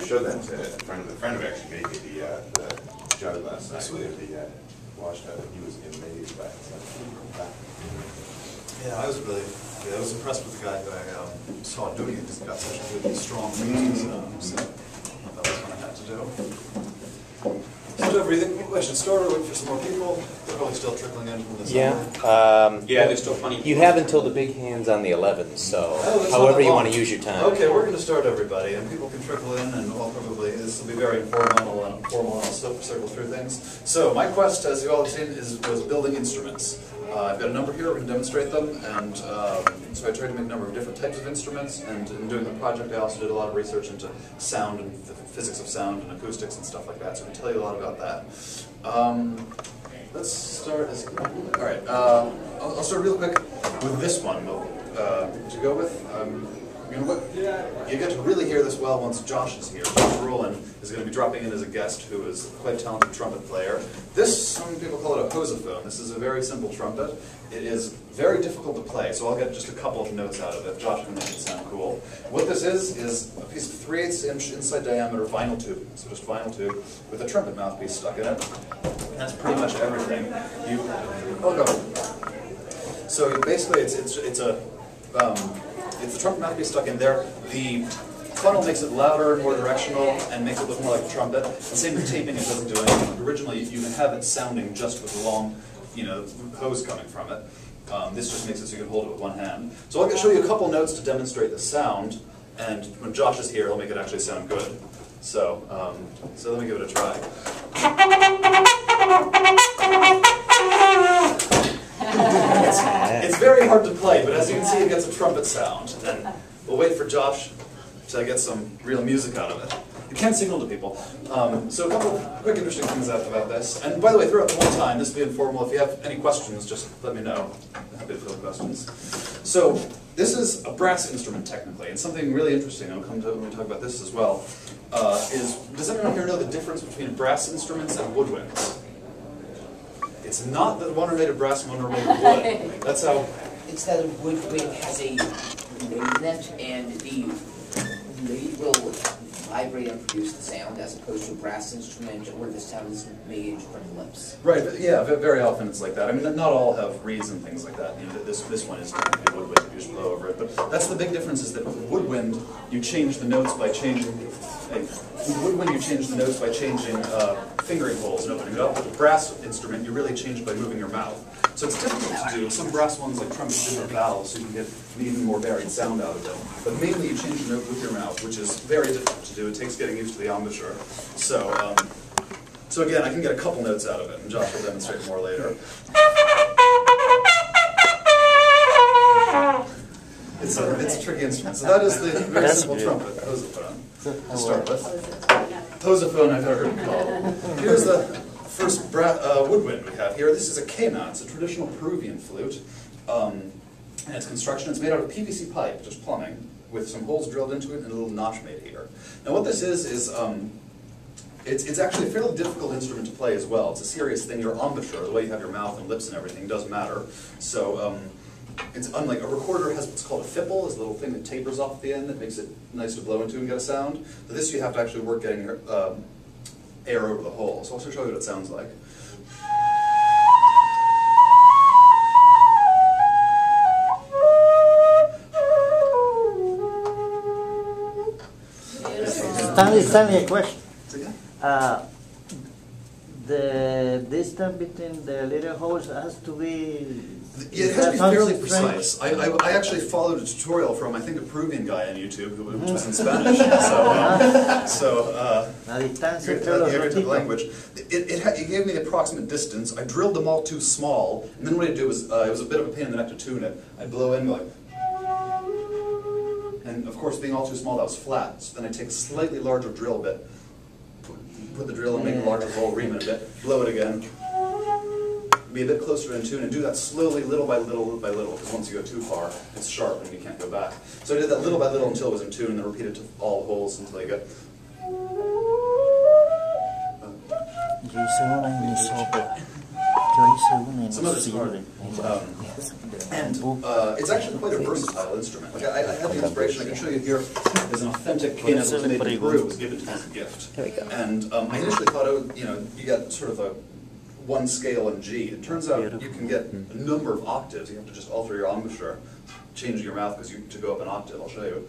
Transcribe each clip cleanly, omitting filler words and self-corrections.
showed that to a friend of actually made me the jug last night. The washed out, and he was amazed by it. Yeah, I was impressed with the guy who I saw doing it. He's got such good, strong roots, so that was what I had to do. So everything, I should start or wait for some more people. They're probably still trickling in from the summer. Yeah, there's still plenty. You have until the big hands on the 11th, so however you want to use your time. Okay, we're going to start everybody, and people can trickle in, and well, probably this will be very informal and I'll circle through things. So my quest, as you all have seen, was building instruments. I've got a number here, we're going to demonstrate them, and so I tried to make a number of different types of instruments, and in doing the project I also did a lot of research into sound and the physics of sound and acoustics and stuff like that, so I can tell you a lot about that. Let's start, alright, I'll start real quick with this one to go with. You get to really hear this well once Josh is here. Josh Rowland is going to be dropping in as a guest who is quite a talented trumpet player. This, some people call it a hosophone. This is a very simple trumpet. It is very difficult to play, so I'll get just a couple of notes out of it. Josh can make it sound cool. What this is a piece of 3/8 inch inside diameter vinyl tube, so just vinyl tube, with a trumpet mouthpiece stuck in it. And that's pretty much everything. So basically it's the trumpet mouthpiece stuck in there. The funnel makes it louder and more directional and makes it look more like a trumpet. The same with taping, it doesn't do anything. Originally, you can have it sounding just with a long, hose coming from it. This just makes it so you can hold it with one hand. So I'll show you a couple notes to demonstrate the sound, and when Josh is here, he'll make it actually sound good. So let me give it a try. It's very hard to play, but as you can see, it gets a trumpet sound. And we'll wait for Josh to get some real music out of it. It can signal to people. So a couple of quick interesting things about this. And by the way, throughout the whole time, this will be informal. If you have any questions, just let me know. I'm happy to field questions. So this is a brass instrument, technically. And something really interesting, I'll come to when we talk about this as well, does anyone here know the difference between brass instruments and woodwinds? It's not that one are made of brass and one are made of wood. That's how... It's that a woodwind has a blade in it, and the blade will vibrate and produce the sound, as opposed to a brass instrument where the sound is made from the lips. Right, but yeah, very often it's like that. I mean, not all have reeds and things like that. This one is technically woodwind, you just blow over it. But that's the big difference, is that with woodwind, you change the notes by changing... With woodwind, you change the notes by changing fingering holes and opening it up. With a brass instrument, you really change it by moving your mouth. So it's difficult to do. Some brass ones, like trumpets, do have valves, so you can get an even more varied sound out of them. But mainly you change the note with your mouth, which is very difficult to do. It takes getting used to the embouchure. So again, I can get a couple notes out of it, and Josh will demonstrate more later. It's a tricky instrument. So that is the very simple trumpet, hosophone, to start with. Hosophone, I've never heard it called. Here's the first woodwind we have here. This is a K-knot. It's a traditional Peruvian flute. And its construction, it's made out of PVC pipe, just plumbing, with some holes drilled into it and a little notch made here. Now what this is it's actually a fairly difficult instrument to play as well. It's a serious thing. Your embouchure, the way you have your mouth and lips and everything, does matter. So it's unlike a recorder has what's called a fipple, is a little thing that tapers off the end that makes it nice to blow into and get a sound. So this you have to actually work getting your air over the hole. So I'll show you what it sounds like. Stanley, a question. The distance between the little holes has to be... Yeah, it has to be fairly precise. I actually followed a tutorial from, I think, a Peruvian guy on YouTube, which was in Spanish. Here to the language. It gave me the approximate distance. I drilled them all too small, and then what I did was, it was a bit of a pain in the neck to tune it. I'd blow in like... And of course, being all too small, that was flat. So then I take a slightly larger drill bit, put the drill and make a larger hole, ream it a bit, blow it again, be a bit closer in tune, and do that slowly, little by little, because once you go too far, it's sharp and you can't go back. So I did that little by little until it was in tune, and then repeated to all the holes until you get... Yo hice una en mi sopa. Yo hice una en Some of it's hard. It's actually quite a versatile instrument. Like I had the inspiration, I can show you here, there's an authentic cane that was made in Peru, it was given to me as a gift. There we go. And I initially thought, you get sort of a one scale in G. It turns out you can get a number of octaves. You have to just alter your embouchure, change your mouth to go up an octave. I'll show you.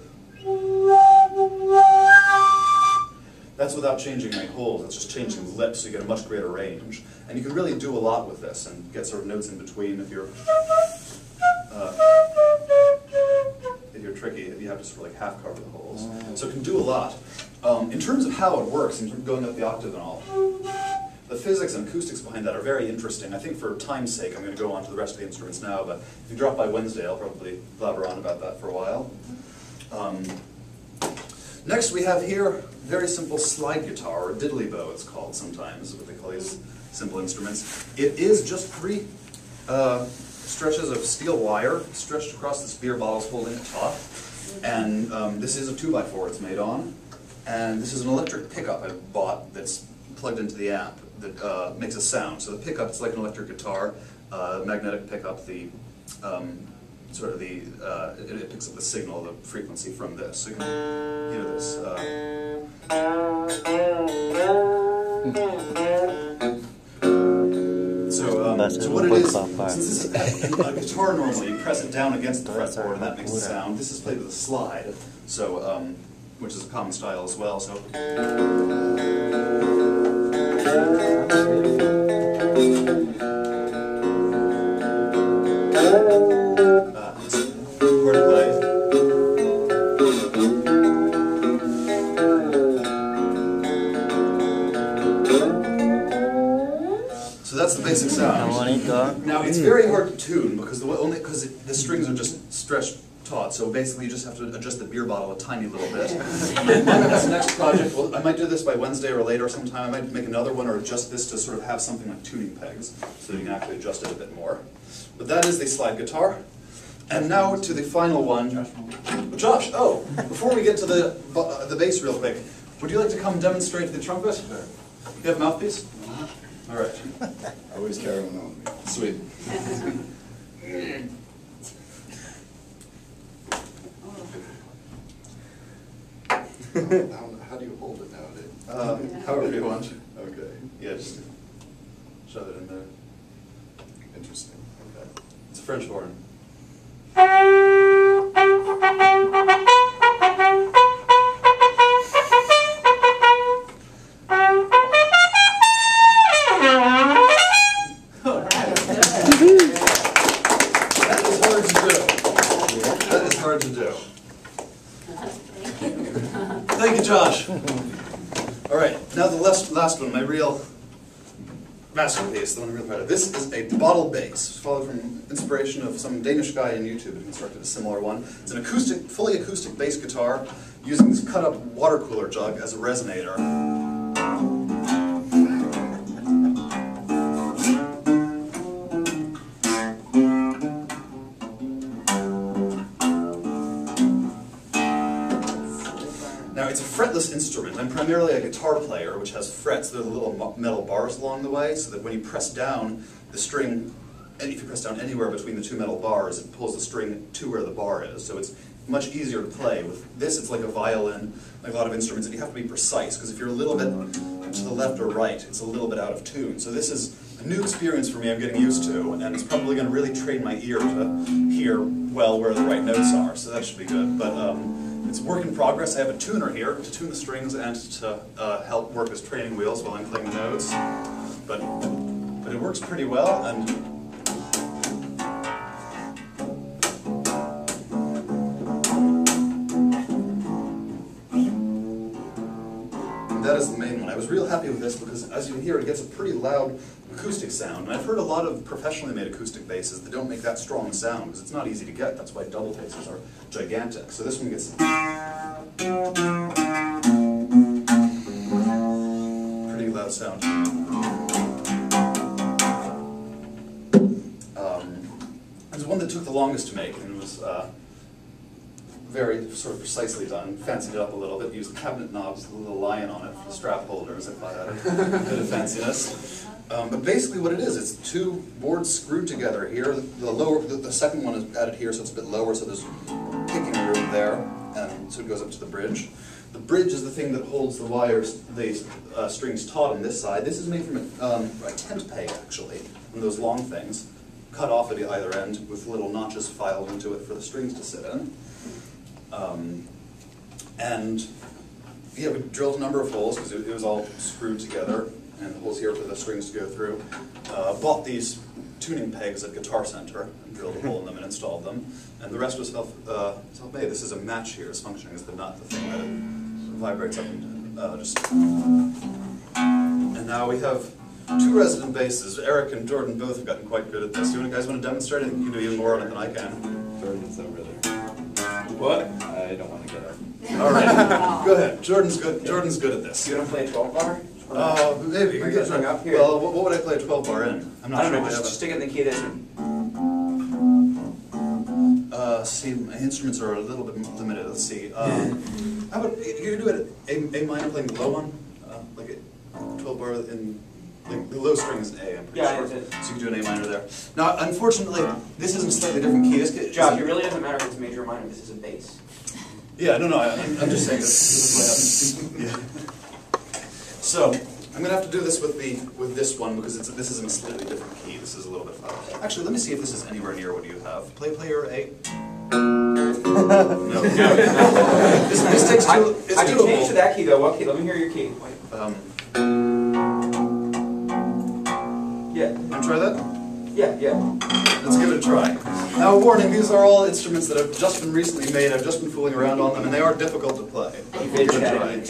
That's without changing any holes, it's just changing the lips, so you get a much greater range. And you can really do a lot with this and get sort of notes in between if you're tricky, if you have to sort of like half cover the holes. So it can do a lot. In terms of how it works, in terms of going up the octave and all, the physics and acoustics behind that are very interesting. I think for time's sake I'm going to go on to the rest of the instruments now, but if you drop by Wednesday I'll probably blabber on about that for a while. Next we have here very simple slide guitar, or diddly bow it's called sometimes, what they call these simple instruments. It is just 3 stretches of steel wire stretched across this beer bottles holding it taut. And this is a 2x4 it's made on. And this is an electric pickup I bought that's plugged into the amp that makes a sound. So the pickup is like an electric guitar, magnetic pickup, it picks up the signal, the frequency from this. So you can hear this. So what it is, since this is a guitar normally, you press it down against the fretboard and that makes a sound. This is played with a slide, so which is a common style as well. So. So that's the basic sound. Now it's very hard to tune because the strings are just stretched taut. So basically, you just have to adjust the beer bottle a tiny little bit. That's the next project. Well, I might do this by Wednesday or later sometime. I might make another one or adjust this to sort of have something like tuning pegs, so you can actually adjust it a bit more. But that is the slide guitar. And now to the final one. Josh, before we get to the bass real quick, would you like to come demonstrate the trumpet? Sure. You have a mouthpiece? All right. I always carry one on me. Sweet. How do you hold it nowadays? However you want. Okay. Yeah, just shove it in there. Interesting. Okay. It's a French horn. That is hard to do. That is hard to do. Thank you, Josh. All right, now the last one, my real masterpiece, the one I'm really proud of. This is a bottle bass, followed from inspiration of some Danish guy on YouTube who constructed a similar one. It's an fully acoustic bass guitar using this cut-up water cooler jug as a resonator. Now, it's a fretless instrument. I'm primarily a guitar player, which has frets. There are little metal bars along the way, so that when you press down the string, and if you press down anywhere between the 2 metal bars, it pulls the string to where the bar is. So it's much easier to play. With this, it's like a violin, like a lot of instruments, and you have to be precise, because if you're a little bit to the left or right, it's a little bit out of tune. So this is a new experience for me I'm getting used to, and it's probably going to really train my ear to hear well where the right notes are, so that should be good. But it's a work in progress. I have a tuner here to tune the strings and to help work as training wheels while I'm playing the notes. But it works pretty well, and that is the main one. I was real happy with this because, as you can hear, it gets a pretty loud acoustic sound. And I've heard a lot of professionally made acoustic basses that don't make that strong sound because it's not easy to get. That's why double basses are gigantic. So this one gets pretty loud sound. There's one that took the longest to make, and it was very sort of precisely done. Fancied it up a little bit. Used cabinet knobs with a little lion on it for the strap holders. I thought that had a bit of fanciness. But basically what it is, it's two boards screwed together here. The second one is added here, so it's a bit lower, so there's picking room there, and so it goes up to the bridge. The bridge is the thing that holds the wires, the strings taut on this side. This is made from a tent peg, actually, and those long things, cut off at either end with little notches filed into it for the strings to sit in. And yeah, we drilled a number of holes because it was all screwed together, and holes here for the strings to go through. Bought these tuning pegs at Guitar Center and drilled a hole in them and installed them. And the rest was self-made. This is a match here. It's functioning as the nut, the thing that vibrates up and And now we have two resident basses. Eric and Jordan both have gotten quite good at this. Do you guys want to demonstrate? I think you can do even more on it than I can. Jordan's over there. What? I don't want to get up. All right, go ahead. Jordan's good. Jordan's good at this. You want to play a 12 bar? Maybe. Or get hung up here? Well, what would I play a 12 bar in? I'm not I don't sure. know, just stick it in the key of this one. See, my instruments are a little bit limited. Let's see. How about you do it A minor playing the low one, like a 12 bar in. Like the low string is an A, I'm pretty sure. So you can do an A minor there. Now, unfortunately, this is a slightly different key. Josh, it really doesn't matter if it's major or minor. This is a bass. Yeah, no, I'm just saying this is way up. Yeah. So I'm going to have to do this with this one because this is in a slightly different key. This is a little bit far. Actually, let me see if this is anywhere near what you have. Play your A. No. This takes two. It's I can change to that key though. What key? Let me hear your key. Yeah. Want to try that? Yeah. Let's give it a try. Now, warning, these are all instruments that have just been recently made. I've just been fooling around on them, and they are difficult to play. Give it a try.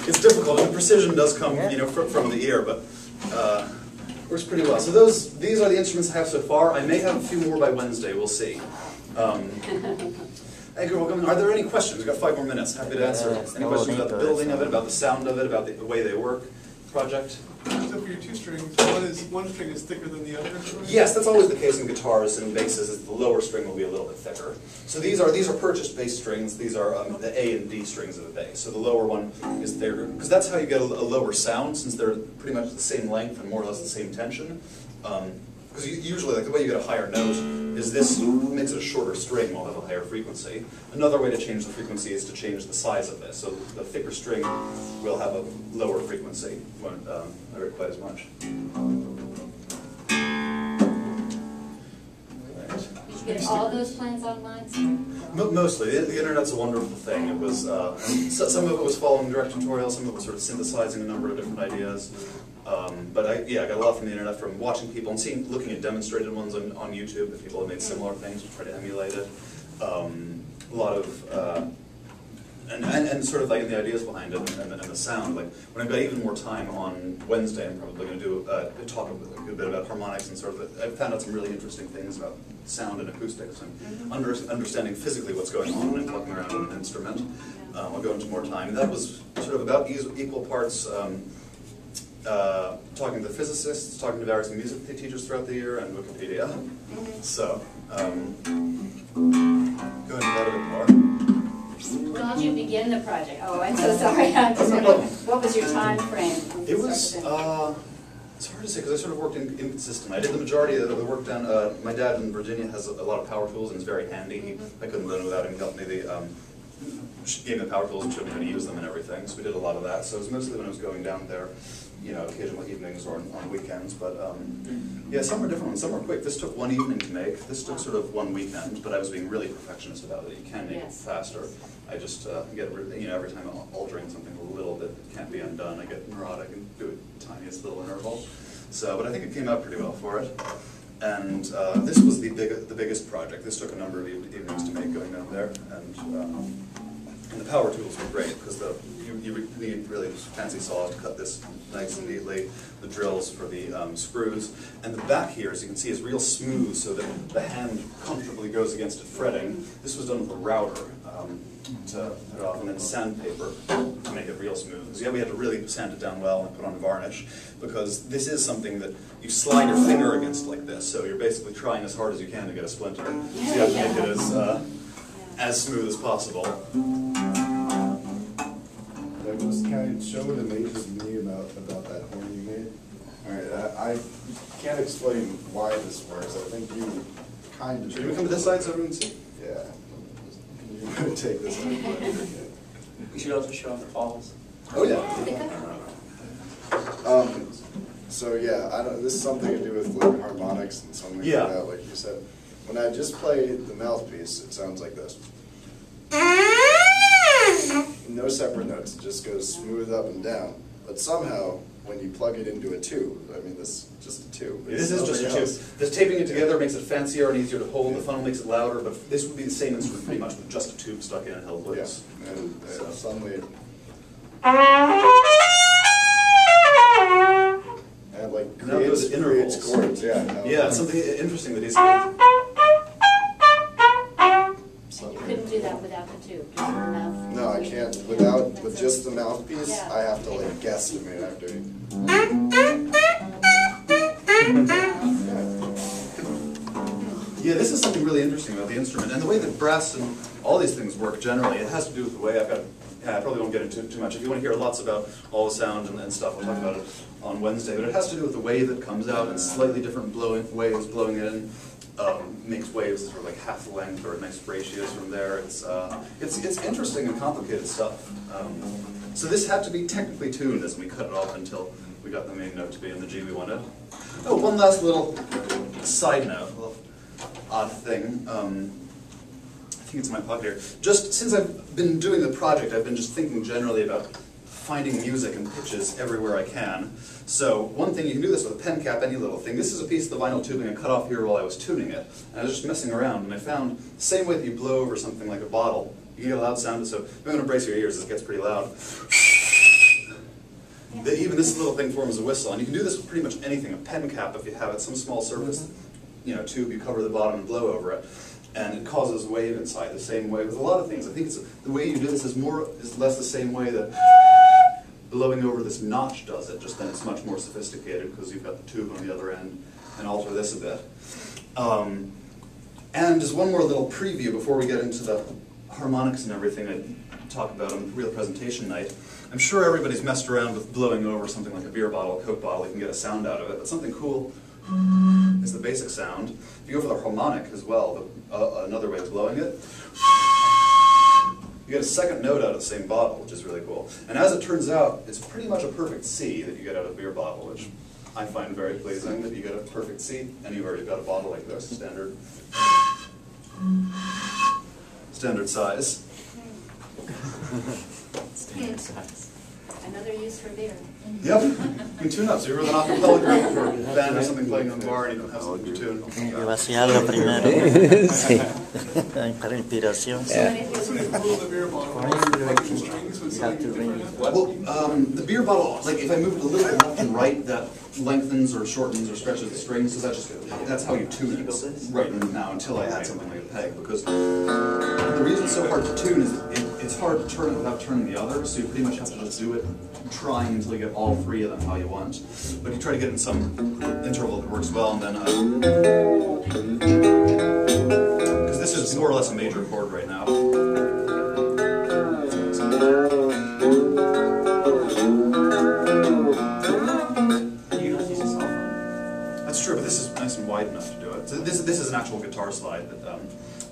It's difficult, and precision does come, from the ear, but works pretty well. So these are the instruments I have so far. I may have a few more by Wednesday. We'll see. Hey, welcome. Are there any questions? We've got 5 more minutes. Happy to answer. Any questions about the building of it, about the sound of it, about the way they work? Project? So for your two strings, one string is thicker than the other? Yes, that's always the case in guitars and basses. Is the lower string will be a little bit thicker. So these are purchased bass strings. These are the A and D strings of the bass. So the lower one is thicker because that's how you get a lower sound, since they're pretty much the same length and more or less the same tension. Because usually, like the way you get a higher note is this makes it a shorter string while have a higher frequency. Another way to change the frequency is to change the size of this. So the thicker string will have a lower frequency, won't hurt quite as much. Did you get all those plans online? Mostly. The internet's a wonderful thing. It was some of it was following direct tutorials, some of it was sort of synthesizing a number of different ideas. But I got a lot from the internet, from watching people and looking at demonstrated ones on YouTube that people have made similar things to try to emulate it. A lot of and sort of like the ideas behind it and the sound. Like when I've got even more time on Wednesday, I'm probably going to do talk a bit about harmonics and sort of. I found out some really interesting things about sound and acoustics and understanding physically what's going on when I'm talking around with an instrument. I'll go into more time. That was sort of about equal parts. Talking to physicists, talking to various music teachers throughout the year, and Wikipedia. So, go into that a bit more. When did you begin the project? Oh, I'm so sorry. I'm just wondering, what was your time frame? It was, it's hard to say because I sort of worked inconsistent. I did the majority of the work down, my dad in Virginia has a lot of power tools and is very handy. I couldn't live without him. He helped me gave me the power tools and showed me how to use them and everything. So we did a lot of that. So it was mostly when I was going down there. occasional evenings or on weekends. But yeah, some were different ones. Some were quick. This took one evening to make. This took sort of one weekend, but I was being really perfectionist about it. You can make it faster. I just get every time I'm altering something a little bit, it can't be undone. I get neurotic and do it tiniest little interval. So, but I think it came out pretty well for it. And this was the biggest project. This took a number of evenings to make going down there, and the power tools were great because you need really fancy saws to cut this nice and neatly. The drills for the screws, and the back here, as you can see, is real smooth, so that the hand comfortably goes against it fretting. This was done with a router to put it off, and then sandpaper to make it real smooth. So yeah, we had to really sand it down well and put on varnish, because this is something that you slide your finger against like this, so you're basically trying as hard as you can to get a splinter. So you have to make it as smooth as possible. Can I show what amazes me about that horn you made? All right, I can't explain why this works. I think you kind of. Should we come to this side so everyone can see? Yeah. Can you take this out? We should also show off the falls. Oh yeah. So yeah, this is something to do with like harmonics and something like that, like you said. When I just play the mouthpiece, it sounds like this. No separate notes, it just goes smooth up and down. But somehow, when you plug it into a tube, I mean, this is just a tube. This is just a tube. This taping it together makes it fancier and easier to hold. The funnel makes it louder, but this would be the same instrument pretty much with just a tube stuck in and held loose. Yeah, and suddenly it like creates chords. Yeah. Yeah, it's something interesting that he's. You couldn't do that without the tube, just the mouth. No, I can't. With just the mouthpiece, Yeah. I have to like guesstimate after. Yeah, this is something really interesting about the instrument, and the way that brass and all these things work generally. It has to do with the way I probably won't get into it too much. If you want to hear lots about all the sound and stuff, we'll talk about it on Wednesday. But it has to do with the way that comes out and slightly different waves blowing in. Makes waves sort of like half the length or nice ratios from there. It's interesting and complicated stuff. So this had to be technically tuned as we cut it off until we got the main note to be in the G we wanted. Oh, one last little side note, a little odd thing. I think it's in my pocket here. Just since I've been doing the project, I've been just thinking generally about finding music and pitches everywhere I can. So one thing, you can do this with a pen cap, any little thing. This is a piece of the vinyl tubing I cut off here while I was tuning it. And I was just messing around, and I found the same way that you blow over something like a bottle, you get a loud sound, so if you're going to brace your ears, this gets pretty loud. Even this little thing forms a whistle, and you can do this with pretty much anything. A pen cap, if you have it, some small surface, tube, you cover the bottom and blow over it. And it causes a wave inside the same way with a lot of things. I think the way you do this is less the same way that blowing over this notch does it, just then it's much more sophisticated because you've got the tube on the other end, and alter this a bit. And just one more little preview before we get into the harmonics and everything I talk about on real presentation night. I'm sure everybody's messed around with blowing over something like a beer bottle, a Coke bottle, you can get a sound out of it, but something cool is the basic sound. If you go for the harmonic as well, another way of blowing it, you get a second note out of the same bottle, which is really cool. And as it turns out, it's pretty much a perfect C that you get out of a beer bottle, which I find very pleasing, that you get a perfect C anywhere you've got a bottle like this, standard size. Standard size. Another use for beer. Yep, you can tune up. So you're with an acapella group or a band or something playing on the bar and you don't have something to tune. Yo hacía algo primero. Sí. Para inspiración. Well, the beer bottle, like if I move it a little bit left and right, that lengthens or shortens or stretches the strings, so that's how you tune it right now until I add something like a peg. Because the reason it's so hard to tune is it's hard to turn it without turning the other, so you pretty much have to just do it trying until you get all three of them how you want. But you try to get in some interval that works well, and then because this is more or less a major chord right now. That's true, but this is nice and wide enough to do it. So this is an actual guitar slide that.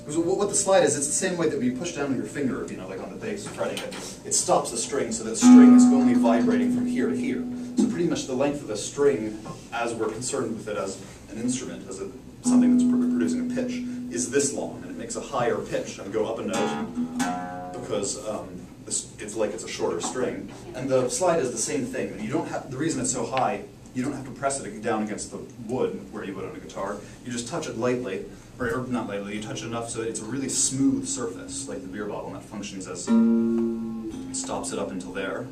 Because what the slide is, it's the same way that when you push down with your finger, like on the bass, fretting it, it stops the string so that string is only vibrating from here to here. So pretty much the length of the string, as we're concerned with it as an instrument, as something that's producing a pitch, is this long, and it makes a higher pitch and go up a note because it's like it's a shorter string. And the slide is the same thing. You don't have, the reason it's so high, you don't have to press it down against the wood where you would on a guitar. You just touch it lightly, or not lightly, you touch it enough so that it's a really smooth surface, like the beer bottle, and that functions as, stops it up until there.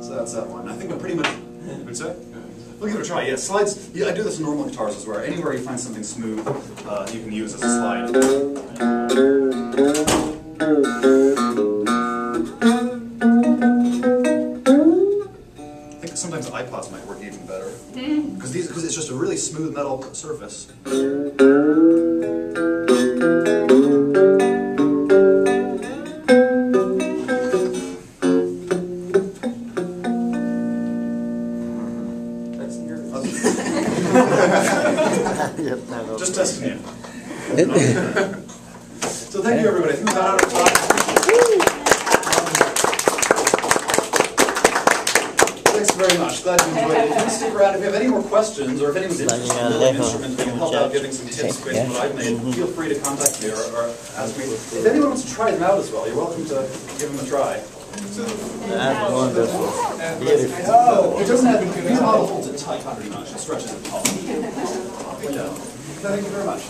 So that's that one. I think we're pretty much, would say? We'll give it a try. Yeah, slides, yeah, I do this in normal guitars as well. Anywhere you find something smooth, you can use as a slide. I think sometimes iPods might work even better. Because it's just a really smooth metal surface. Just testing you. So thank you, everybody. I think we got out of time. Thanks very much. Glad you enjoyed it. If you want to stick around, if you have any more questions, or if anyone's interested in building instruments, we can help out giving some tips based on what I've made, feel free to contact me or ask me. If anyone wants to try them out as well, you're welcome to give them a try. That's wonderful. Beautiful. Oh, it doesn't have, the model holds it tight pretty much. It stretches it tall. Thank you very much.